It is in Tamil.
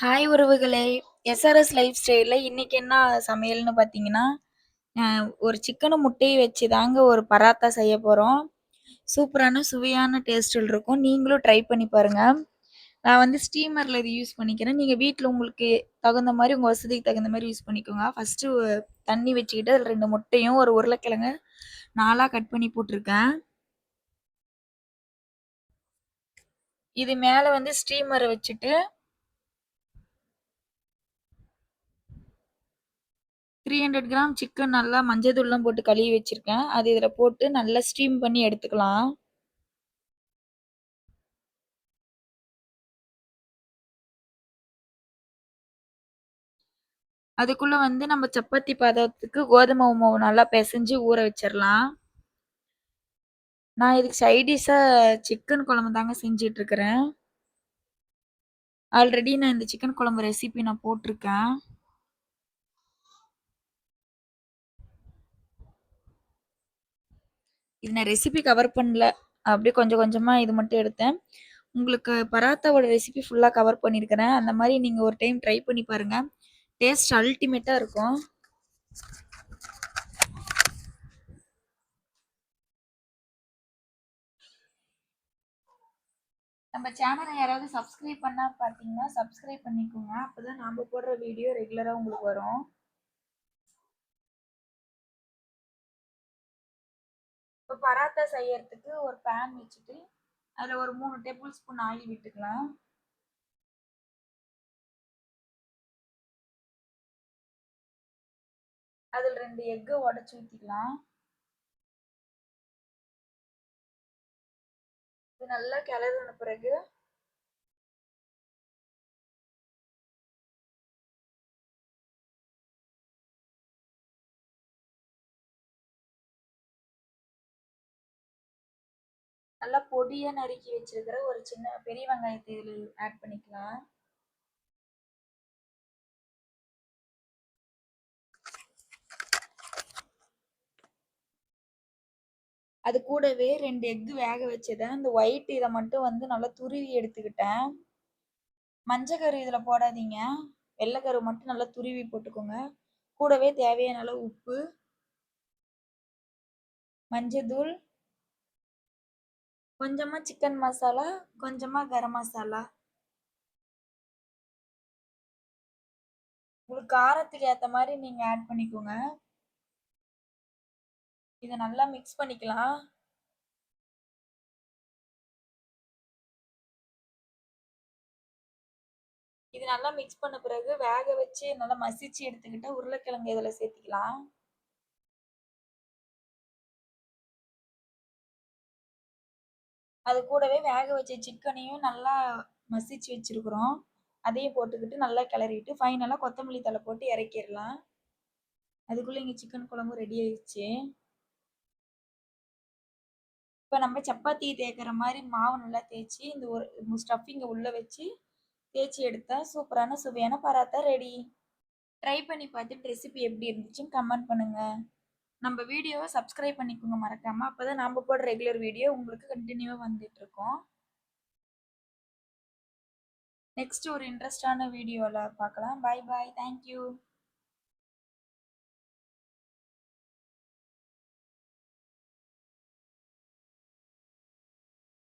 ஹாய் உறவுகளே! எஸ்ஆர்எஸ் லைஃப் ஸ்டைல்ல இன்னைக்கு என்ன சமையல்னு பார்த்தீங்கன்னா, ஒரு சிக்கனும் முட்டையும் வச்சு தாங்க ஒரு பராத்தா செய்ய போறோம். சூப்பரான சுவையான டேஸ்ட்டில் இருக்கும். நீங்களும் ட்ரை பண்ணி பாருங்க. நான் வந்து ஸ்டீமர்ல இது யூஸ் பண்ணிக்கிறேன். நீங்க வீட்ல உங்களுக்கு தகுந்த மாரி, உங்க வசதிக்கு தகுந்த மாரி யூஸ் பண்ணிக்கோங்க. ஃபர்ஸ்ட்டு தண்ணி வச்சுக்கிட்டு, அதில 2 முட்டையும், ஒரு உருளைக்கிழங்க 4ஆ கட் பண்ணி போட்டுருக்கேன். இது மேல வந்து ஸ்டீமர வச்சுட்டு 300 கிராம் சிக்கன் நல்லா மஞ்சள் தூள்லாம் போட்டு கழுவி வச்சிருக்கேன். அது இதில போட்டு நல்லா ஸ்டீம் பண்ணி எடுத்துக்கலாம். அதுக்குள்ள வந்து நம்ம சப்பாத்தி பதத்துக்கு கோதுமை மாவு நல்லா பெசஞ்சு ஊற வச்சிரலாம். நான் இதுக்கு சைட் டிஷ்ஷா சிக்கன் குழம்பு தாங்க செஞ்சுட்டு இருக்கிறேன். ஆல்ரெடி நான் இந்த சிக்கன் குழம்பு ரெசிபி நான் போட்டிருக்கேன். இது நான் ரெசிபி கவர் பண்ணல. அப்படியே கொஞ்சம் கொஞ்சமா இது மட்டும் எடுத்தேன். உங்களுக்கு பராத்தாவோட ரெசிபி ஃபுல்லா கவர் பண்ணியிருக்கிறேன். அந்த மாரி நீங்க ஒரு டைம் ட்ரை பண்ணி பாருங்க. டேஸ்ட் அல்டிமேட்டா இருக்கும். நம்ம சேனலை யாராவது சப்ஸ்கிரைப் பண்ணா பார்த்தீங்கன்னா, சப்ஸ்கிரைப் பண்ணிக்கோங்க. அப்பதான் நாம போடுற வீடியோ ரெகுலரா உங்களுக்கு வரும். இப்போ பராத்தா செய்யறதுக்கு ஒரு பேன் வச்சுட்டு, அதில் ஒரு 3 டேபிள் ஸ்பூன் ஆயில் விட்டுக்கலாம். அதில் 2 எக்கை உடச்சி ஊற்றிக்கலாம். இது நல்லா கிளறின பிறகு நல்லா பொடியா நறுக்கி வச்சிருக்கிற ஒரு சின்ன பெரிய வெங்காயத்தை இதில் ஆட் பண்ணிக்கலாம். அது கூடவே 2 எக்கு வேக வச்சதை அந்த ஒயிட் இதை மட்டும் வந்து நல்லா துருவி எடுத்துக்கிட்டேன். மஞ்சக்கரு இதில் போடாதீங்க. வெள்ளைக்கரு மட்டும் நல்லா துருவி போட்டுக்கோங்க. கூடவே தேவையான அளவு உப்பு, மஞ்சத்தூள், கொஞ்சமா சிக்கன் மசாலா, கொஞ்சமா கரம் மசாலா. உங்களுக்கு காரத்துக்கு ஏத்த மாதிரி நீங்க ஆட் பண்ணிக்கோங்க. இதை நல்லா மிக்ஸ் பண்ணிக்கலாம். இது நல்லா மிக்ஸ் பண்ண பிறகு வேக வச்சு நல்லா மசிச்சு எடுத்துக்கிட்டு உருளைக்கிழங்கு இதில் சேர்த்திக்கலாம். அது கூடவே வேக வச்ச சிக்கனையும் நல்லா மசிச்சு வச்சிருக்கிறோம். அதையும் போட்டுக்கிட்டு நல்லா கிளறிட்டு ஃபைனலாக கொத்தமல்லி தழை போட்டு இறக்கிடலாம். அதுக்குள்ளே இங்கே சிக்கன் குழம்பு ரெடி ஆயிடுச்சு. இப்போ நம்ம சப்பாத்தி தேய்க்கிற மாதிரி மாவு நல்லா தேய்ச்சி இந்த ஒரு ஸ்டஃபிங்கை உள்ளே வச்சு தேய்ச்சி எடுத்தா சூப்பரான சுவையான பராத்தா ரெடி. ட்ரை பண்ணி பார்த்துட்டு ரெசிபி எப்படி இருந்துச்சுன்னு கமெண்ட் பண்ணுங்க. நம்ம வீடியோவை சப்ஸ்கிரைப் பண்ணிக்கோங்க மறக்காம. அப்பதான் நாம போடுற ரெகுலர் வீடியோ உங்களுக்கு கண்டினியூவா வந்துட்டு இருக்கோம். நெக்ஸ்ட் ஒரு இன்ட்ரெஸ்டான வீடியோல பார்க்கலாம். Bye bye. தேங்க்யூ.